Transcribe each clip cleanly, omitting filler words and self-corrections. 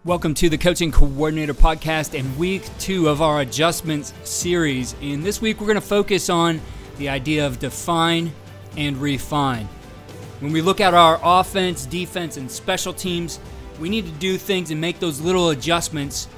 Welcome to the Coaching Coordinator Podcast and week 2 of our adjustments series. And this week we're going to focus on the idea of define and refine. When we look at our offense, defense, and special teams, we need to do things and make those little adjustments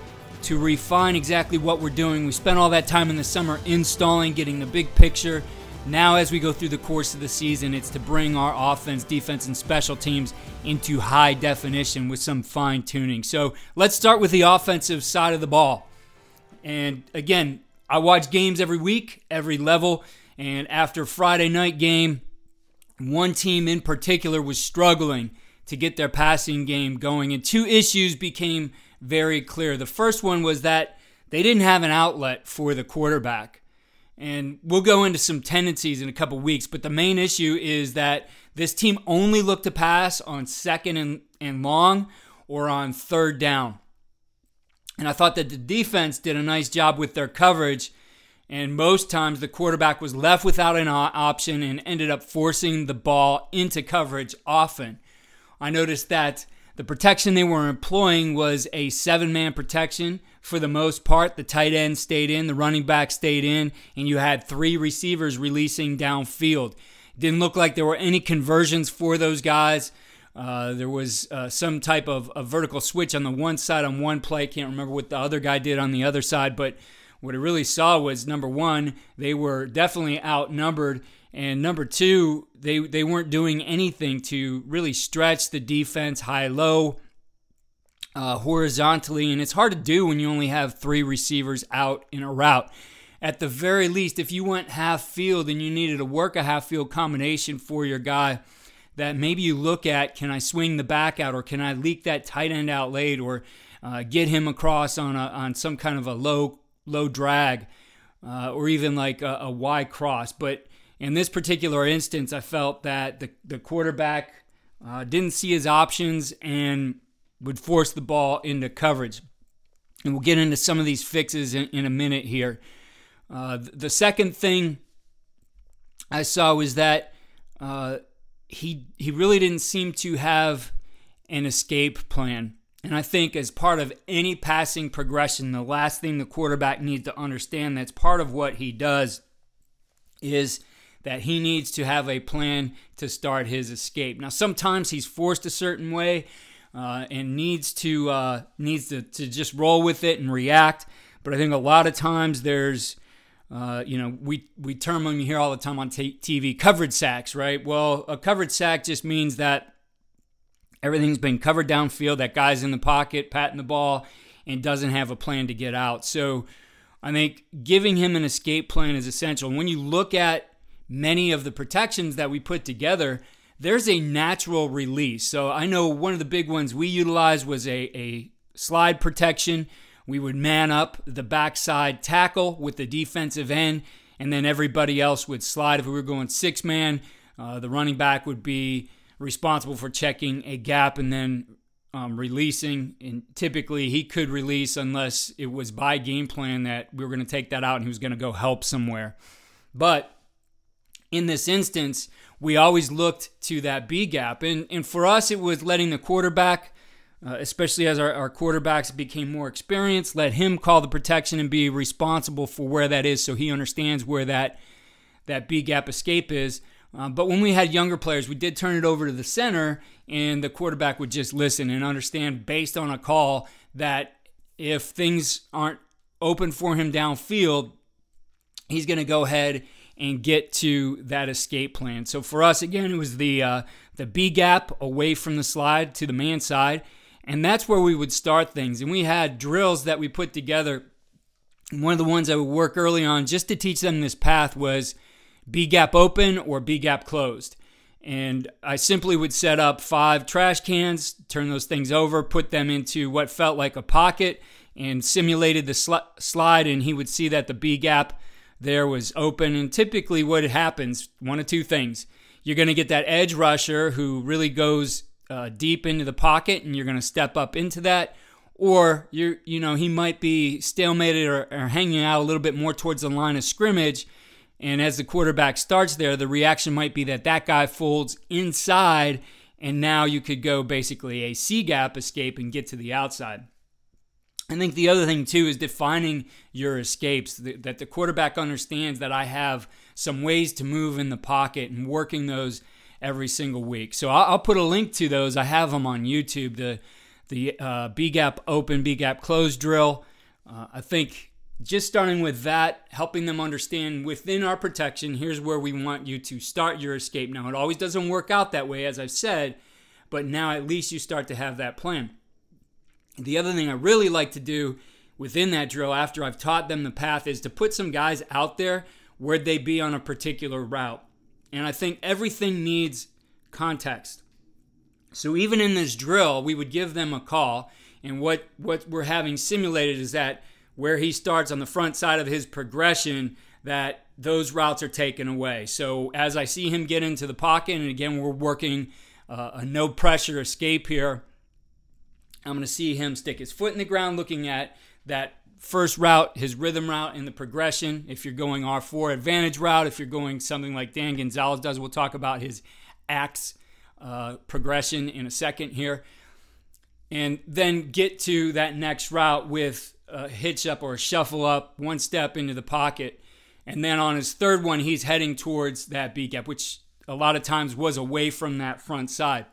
to refine exactly what we're doing. We spent all that time in the summer installing, getting the big picture. Now as we go through the course of the season, it's to bring our offense, defense, and special teams into high definition with some fine tuning. So let's start with the offensive side of the ball. And again, I watch games every week, every level, and after Friday night game, one team in particular was struggling to get their passing game going, and two issues became very clear. The first one was that they didn't have an outlet for the quarterback. And we'll go into some tendencies in a couple weeks, but the main issue is that this team only looked to pass on second and long or on third down. And I thought that the defense did a nice job with their coverage, and most times the quarterback was left without an option and ended up forcing the ball into coverage often. I noticed that the protection they were employing was a 7-man protection for the most part. The tight end stayed in, the running back stayed in, and you had 3 receivers releasing downfield. It didn't look like there were any conversions for those guys. There was some type of a vertical switch on the one side on one play. Can't remember what the other guy did on the other side, but what I really saw was, number one, they were definitely outnumbered, and number two, they weren't doing anything to really stretch the defense high-low, horizontally, and it's hard to do when you only have 3 receivers out in a route. At the very least, if you went half field and you needed to work a half field combination for your guy, that maybe you look at, can I swing the back out, or can I leak that tight end out late, or get him across on some kind of a low drag, or even like a Y cross. But in this particular instance, I felt that the quarterback didn't see his options and would force the ball into coverage. And we'll get into some of these fixes in a minute here. The second thing I saw was that he really didn't seem to have an escape plan. And I think as part of any passing progression, the last thing the quarterback needs to understand, that's part of what he does, is that he needs to have a plan to start his escape. Now, sometimes he's forced a certain way and needs to just roll with it and react. But I think a lot of times there's, we term them, you hear all the time on TV, coverage sacks, right? Well, a coverage sack just means that everything's been covered downfield, that guy's in the pocket, patting the ball, and doesn't have a plan to get out. So I think giving him an escape plan is essential. And when you look at many of the protections that we put together, there's a natural release. So I know one of the big ones we utilized was a slide protection. We would man up the backside tackle with the defensive end, and then everybody else would slide. If we were going 6-man, the running back would be responsible for checking a gap and then releasing. And typically he could release unless it was by game plan that we were going to take that out and he was going to go help somewhere. But in this instance, we always looked to that B gap. And for us, it was letting the quarterback, especially as our quarterbacks became more experienced, let him call the protection and be responsible for where that is so he understands where that B gap escape is. But when we had younger players, we did turn it over to the center, and the quarterback would just listen and understand based on a call that if things aren't open for him downfield, he's going to go ahead and get to that escape plan. So for us, again, it was the B gap away from the slide to the man side, and that's where we would start things. And we had drills that we put together. One of the ones I would work early on just to teach them this path was B gap open or B gap closed. And I simply would set up 5 trash cans, turn those things over, put them into what felt like a pocket, and simulated the slide, and he would see that the B gap there was open. And typically what happens, one of two things. You're going to get that edge rusher who really goes deep into the pocket, and you're going to step up into that. Or he might be stalemated or hanging out a little bit more towards the line of scrimmage. And as the quarterback starts there, the reaction might be that guy folds inside, and now you could go basically a C-gap escape and get to the outside. I think the other thing too is defining your escapes, that the quarterback understands that I have some ways to move in the pocket and working those every single week. So I'll put a link to those. I have them on YouTube, the B-gap open, B-gap close drill. I think just starting with that, helping them understand within our protection, here's where we want you to start your escape. Now, it always doesn't work out that way, as I've said, but now at least you start to have that plan. The other thing I really like to do within that drill after I've taught them the path is to put some guys out there where they be on a particular route. And I think everything needs context. So even in this drill, we would give them a call, and what we're having simulated is that where he starts on the front side of his progression, that those routes are taken away. So as I see him get into the pocket, and again, we're working a no pressure escape here, I'm going to see him stick his foot in the ground, looking at that first route, his rhythm route in the progression. If you're going R4 advantage route, if you're going something like Dan Gonzalez does, we'll talk about his axe progression in a second here. And then get to that next route with a hitch up or a shuffle up, one step into the pocket. And then on his third one, he's heading towards that B-gap, which a lot of times was away from that front side.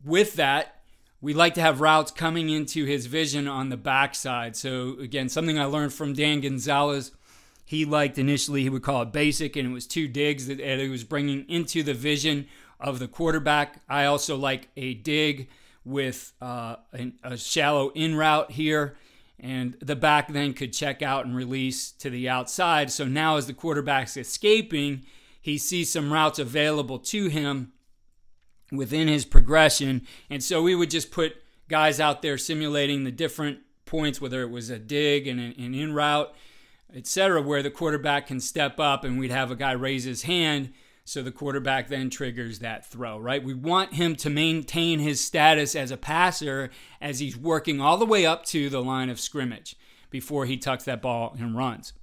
With that, we like to have routes coming into his vision on the backside. So again, something I learned from Dan Gonzalez, he liked initially, he would call it basic, and it was 2 digs that he was bringing into the vision of the quarterback. I also like a dig with a shallow in route here, and the back then could check out and release to the outside. So now as the quarterback's escaping, he sees some routes available to him within his progression. And so we would just put guys out there simulating the different points, whether it was a dig and an in route, etc., where the quarterback can step up, and we'd have a guy raise his hand so the quarterback then triggers that throw, right? We want him to maintain his status as a passer as he's working all the way up to the line of scrimmage before he tucks that ball and runs.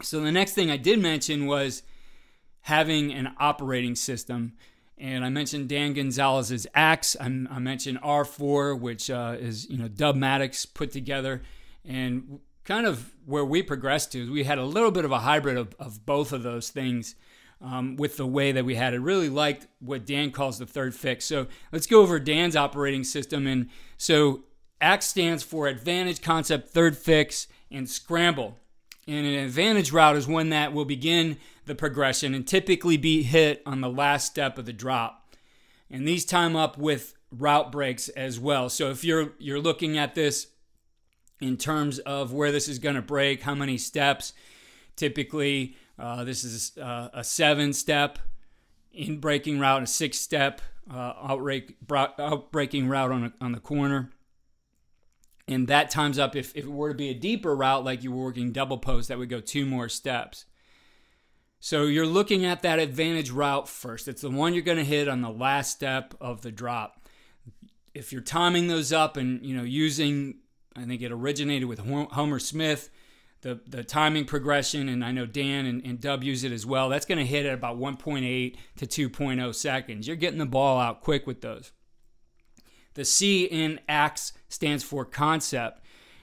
So the next thing I did mention was having an operating system. And I mentioned Dan Gonzalez's axe. I mentioned R4, which is Dubmatics put together. And kind of where we progressed to is we had a little bit of a hybrid of both of those things with the way that we had it. Really liked what Dan calls the third fix. So let's go over Dan's operating system. And so axe stands for advantage, concept, third fix, and scramble. And an advantage route is one that will begin the progression and typically be hit on the last step of the drop. And these time up with route breaks as well. So if you're looking at this in terms of where this is going to break, how many steps, typically this is a 7-step in breaking route and a 6-step outbreaking route on the corner. And that times up, if it were to be a deeper route, like you were working double post, that would go 2 more steps. So you're looking at that advantage route first. It's the one you're going to hit on the last step of the drop. If you're timing those up and using, I think it originated with Homer Smith, the timing progression, and I know Dan and Dub use it as well, that's going to hit at about 1.8 to 2.0 seconds. You're getting the ball out quick with those. The C in axe stands for concept.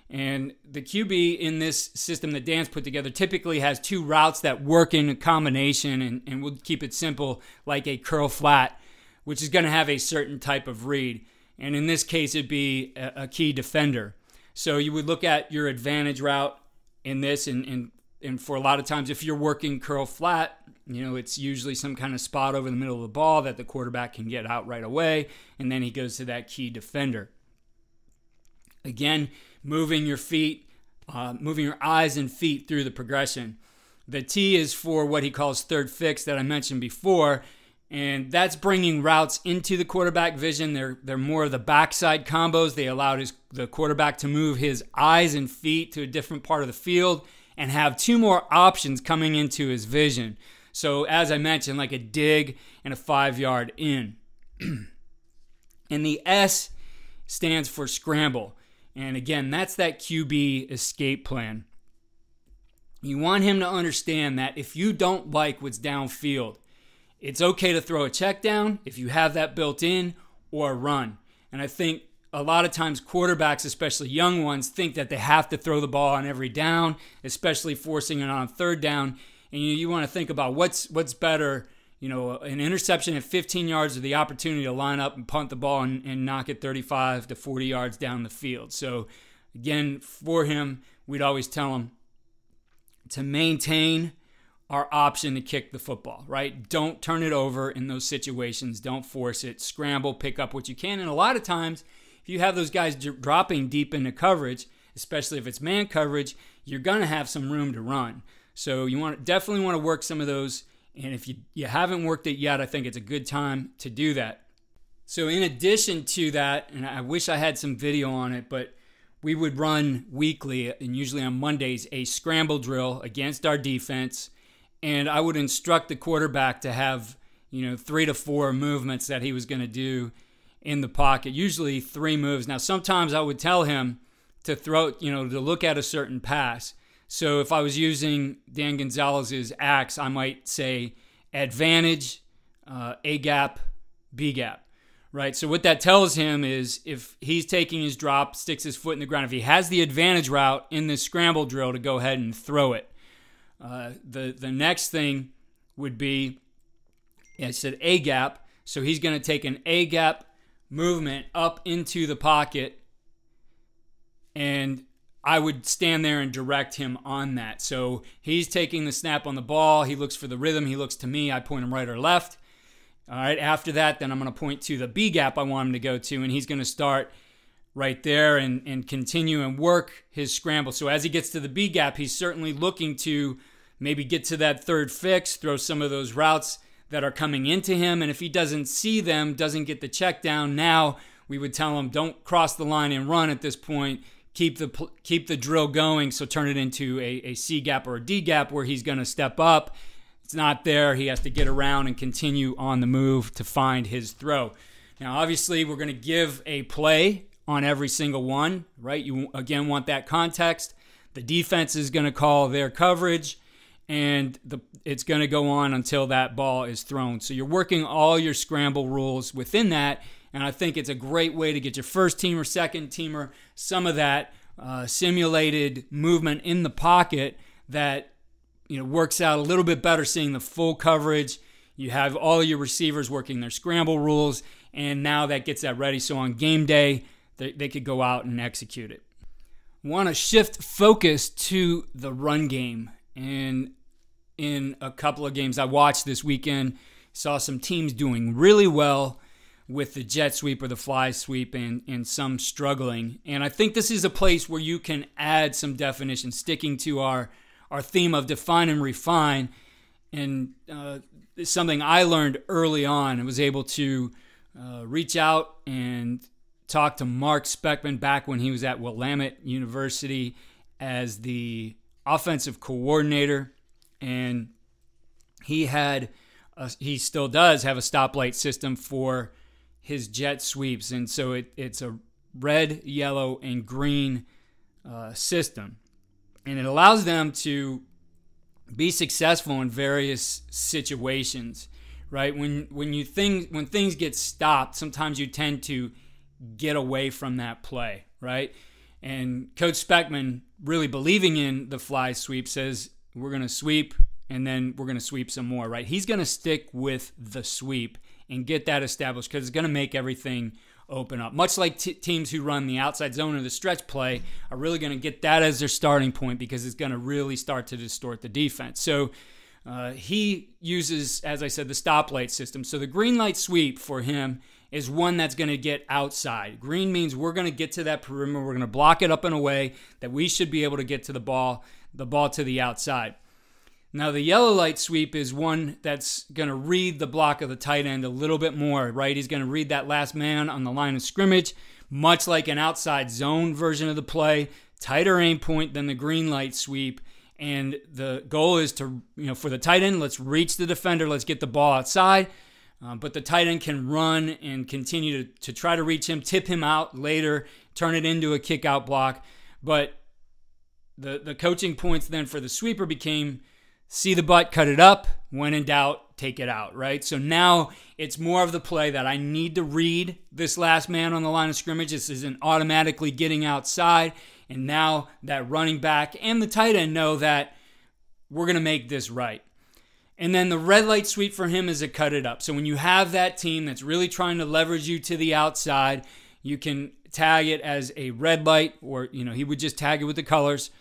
And the QB in this system that Dan's put together typically has 2 routes that work in a combination, and we'll keep it simple, like a curl flat, which is going to have a certain type of read. And in this case, it'd be a key defender. So you would look at your advantage route in this, and for a lot of times, if you're working curl flat, it's usually some kind of spot over the middle of the ball that the quarterback can get out right away, and then he goes to that key defender. Again, moving your feet, moving your eyes and feet through the progression. The T is for what he calls third fix that I mentioned before, and that's bringing routes into the quarterback vision. They're more of the backside combos. They allowed the quarterback to move his eyes and feet to a different part of the field and have 2 more options coming into his vision. So as I mentioned, like a dig and a 5-yard in. And the S stands for scramble. And again, that's that QB escape plan. You want him to understand that if you don't like what's downfield, it's okay to throw a check down if you have that built in, or run. And I think a lot of times quarterbacks, especially young ones, think that they have to throw the ball on every down, especially forcing it on third down. And you want to think about what's better, an interception at 15 yards or the opportunity to line up and punt the ball and knock it 35 to 40 yards down the field. So again, for him, we'd always tell him to maintain our option to kick the football, right? Don't turn it over in those situations. Don't force it. Scramble, pick up what you can. And a lot of times, if you have those guys dropping deep into coverage, especially if it's man coverage, you're going to have some room to run. So you definitely want to work some of those. And if you haven't worked it yet, I think it's a good time to do that. So in addition to that, and I wish I had some video on it, but we would run weekly, and usually on Mondays, a scramble drill against our defense. And I would instruct the quarterback to have, 3 to 4 movements that he was going to do in the pocket, usually 3 moves. Now, sometimes I would tell him to throw, to look at a certain pass. So if I was using Dan Gonzalez's axe, I might say advantage, A gap, B gap, right? So what that tells him is if he's taking his drop, sticks his foot in the ground, if he has the advantage route in this scramble drill to go ahead and throw it. The next thing would be, I said A gap, so he's going to take an A gap movement up into the pocket, and I would stand there and direct him on that. So he's taking the snap on the ball, he looks for the rhythm, he looks to me, I point him right or left. All right, after that, then I'm going to point to the B gap I want him to go to, and he's going to start right there and continue and work his scramble. So as he gets to the B gap, he's certainly looking to maybe get to that third fix, throw some of those routes that are coming into him. And if he doesn't see them, doesn't get the check down, now we would tell him don't cross the line and run at this point. Keep the drill going, so turn it into a C gap or a D gap where he's going to step up. It's not there. He has to get around and continue on the move to find his throw. Now, obviously, we're going to give a play on every single one, right? You, again, want that context. The defense is going to call their coverage, and it's going to go on until that ball is thrown. So you're working all your scramble rules within that, and I think it's a great way to get your first teamer, second teamer, some of that simulated movement in the pocket that works out a little bit better seeing the full coverage. You have all your receivers working their scramble rules, and now that gets that ready. So on game day, they could go out and execute it. Want to shift focus to the run game. And in a couple of games I watched this weekend, saw some teams doing really well with the jet sweep or the fly sweep and some struggling. And I think this is a place where you can add some definition, sticking to our theme of define and refine. And it's something I learned early on. I was able to reach out and talk to Mark Speckman back when he was at Willamette University as the offensive coordinator, and he still does have a stoplight system for his jet sweeps, and so it's a red, yellow, and green system, and it allows them to be successful in various situations, right? When things get stopped, sometimes you tend to get away from that play, right? And Coach Speckman, really believing in the fly sweep, says we're going to sweep and then we're going to sweep some more, right? He's going to stick with the sweep and get that established because it's going to make everything open up. Much like teams who run the outside zone or the stretch play are really going to get that as their starting point because it's going to really start to distort the defense. So he uses, as I said, the stoplight system. So the green light sweep for him is one that's going to get outside. Green means we're going to get to that perimeter. We're going to block it up in a way that we should be able to get to the ball to the outside. Now, the yellow light sweep is one that's going to read the block of the tight end a little bit more, right? He's going to read that last man on the line of scrimmage, much like an outside zone version of the play, tighter aim point than the green light sweep. And the goal is to, for the tight end, let's reach the defender, let's get the ball outside. But the tight end can run and continue to try to reach him, tip him out later, turn it into a kick-out block. But the coaching points then for the sweeper became see the butt, cut it up. When in doubt, take it out, right? So now it's more of the play that I need to read this last man on the line of scrimmage. This isn't automatically getting outside. And now that running back and the tight end know that we're going to make this right. And then the red light sweep for him is a cut it up. So when you have that team that's really trying to leverage you to the outside, you can tag it as a red light, or he would just tag it with the colors.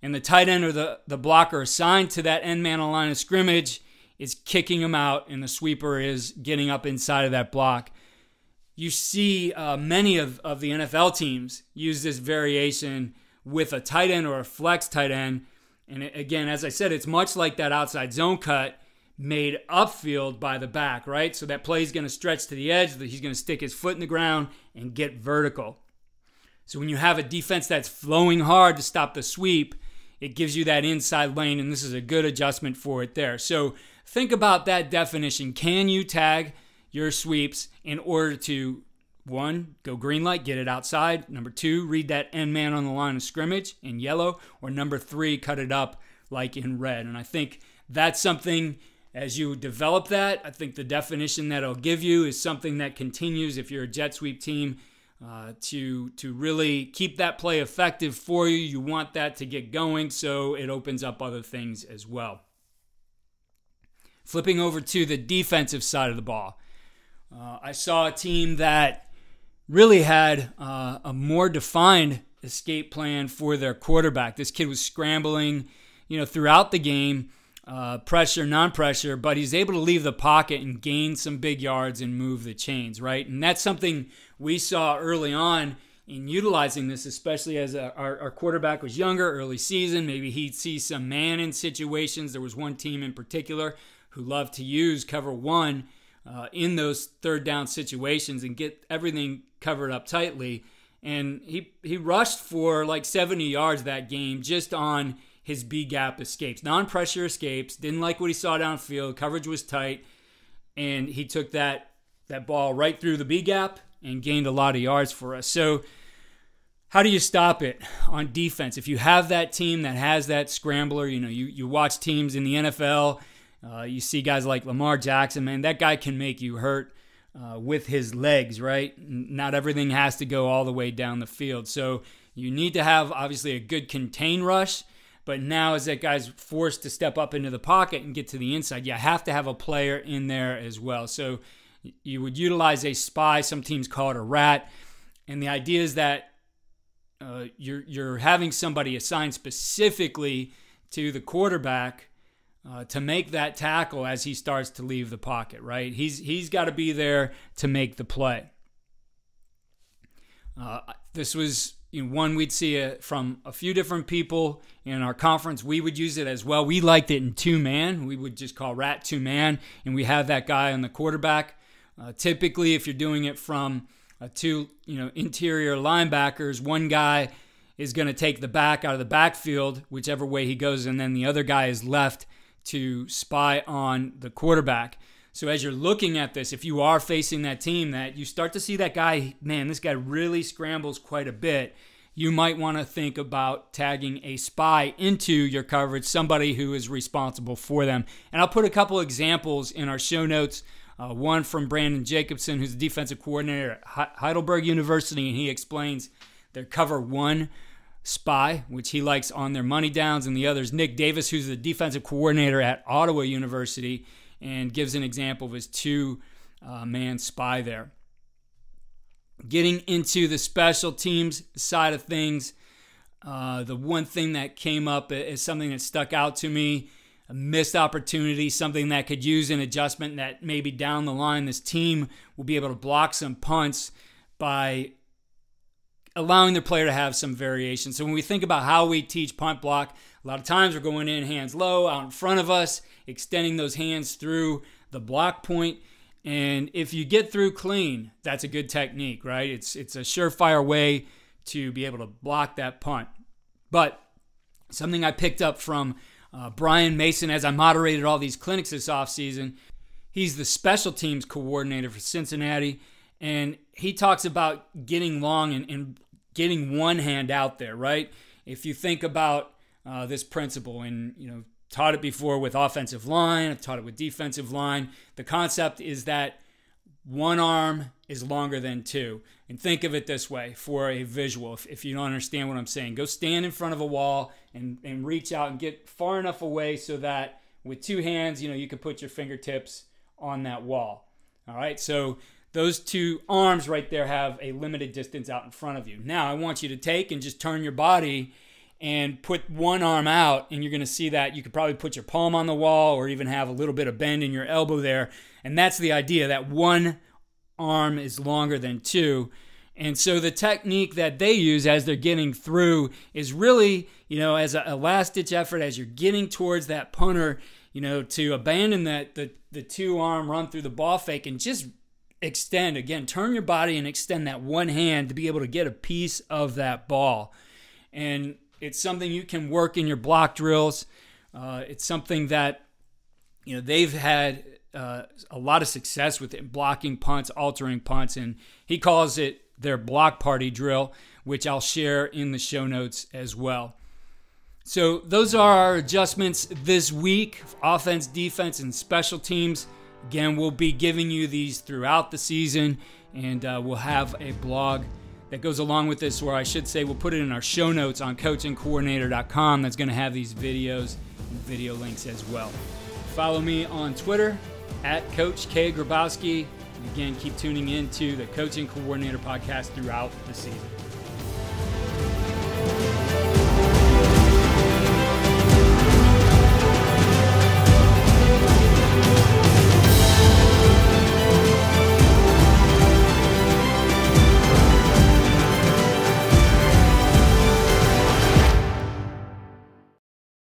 And the tight end or the blocker assigned to that end man on line of scrimmage is kicking him out, and the sweeper is getting up inside of that block. You see many of the NFL teams use this variation with a tight end or a flex tight end. And again, as I said, it's much like that outside zone cut made upfield by the back, right? So that play is going to stretch to the edge, he's going to stick his foot in the ground and get vertical. So when you have a defense that's flowing hard to stop the sweep, it gives you that inside lane, and this is a good adjustment for it there. So think about that definition. Can you tag your sweeps in order to, 1, go green light, get it outside. Number 2, read that end man on the line of scrimmage in yellow. Or number 3, cut it up like in red. And I think that's something, as you develop that, I think the definition that it'll give you is something that continues if you're a jet sweep team to really keep that play effective for you. You want that to get going, so it opens up other things as well. Flipping over to the defensive side of the ball, I saw a team that really had a more defined escape plan for their quarterback. This kid was scrambling, throughout the game, pressure, non-pressure, but he's able to leave the pocket and gain some big yards and move the chains, right? And that's something we saw early on in utilizing this, especially as our quarterback was younger, early season. Maybe he'd see some man in situations. There was one team in particular who loved to use cover 1 in those third down situations and get everything covered up tightly. And he rushed for like 70 yards that game just on his B-gap escapes. Non-pressure escapes, didn't like what he saw downfield, coverage was tight, and he took that ball right through the B-gap and gained a lot of yards for us. So how do you stop it on defense? If you have that team that has that scrambler, you watch teams in the NFL, you see guys like Lamar Jackson, man, that guy can make you hurt with his legs, right? Not everything has to go all the way down the field. So you need to have, obviously, a good contain rush, but now as that guy's forced to step up into the pocket and get to the inside, you have to have a player in there as well. So you would utilize a spy. Some teams call it a rat. And the idea is that you're having somebody assigned specifically to the quarterback to make that tackle as he starts to leave the pocket, right? He's got to be there to make the play. This was one we'd see from a few different people in our conference. We would use it as well. We liked it in 2-man. We would just call rat 2-man, and we have that guy on the quarterback. Typically, if you're doing it from 2 interior linebackers, one guy is going to take the back out of the backfield, whichever way he goes, and then the other guy is left to spy on the quarterback. So as you're looking at this, if you are facing that team that you start to see that guy, man, this guy really scrambles quite a bit, you might want to think about tagging a spy into your coverage, somebody who is responsible for them. And I'll put a couple examples in our show notes. One from Brandon Jacobson, who's the defensive coordinator at Heidelberg University, and he explains their cover 1 spy, which he likes on their money downs, and the other is Nick Davis, who's the defensive coordinator at Ottawa University, and gives an example of his 2-man spy there. Getting into the special teams side of things, the one thing that came up is something that stuck out to me, a missed opportunity, something that could use an adjustment that maybe down the line this team will be able to block some punts by allowing their player to have some variation. So when we think about how we teach punt block, a lot of times we're going in hands low, out in front of us, extending those hands through the block point. And if you get through clean, that's a good technique, right? It's a surefire way to be able to block that punt. But something I picked up from Brian Mason as I moderated all these clinics this offseason, he's the special teams coordinator for Cincinnati, and he talks about getting long and getting one hand out there, right? If you think about this principle, and taught it before with offensive line. I've taught it with defensive line. The concept is that one arm is longer than two. And think of it this way for a visual. If you don't understand what I'm saying, go stand in front of a wall and reach out and get far enough away so that with two hands, you can put your fingertips on that wall. All right, so those two arms right there have a limited distance out in front of you. Now I want you to take and just turn your body and put one arm out, and you're going to see that you could probably put your palm on the wall or even have a little bit of bend in your elbow there. And that's the idea, that one arm is longer than two. And so the technique that they use as they're getting through is really, as a last-ditch effort, as you're getting towards that punter, to abandon the two-arm run through the ball fake and just extend. Again, turn your body and extend that one hand to be able to get a piece of that ball. And it's something you can work in your block drills. It's something that they've had a lot of success with it, blocking punts, altering punts, and he calls it their block party drill, which I'll share in the show notes as well. So those are our adjustments this week: offense, defense, and special teams. Again, we'll be giving you these throughout the season, and we'll have a blog that goes along with this, or I should say we'll put it in our show notes on coachingcoordinator.com. That's going to have these videos and video links as well. Follow me on Twitter at Coach K. Grabowski. And again, keep tuning in to the Coaching Coordinator podcast throughout the season.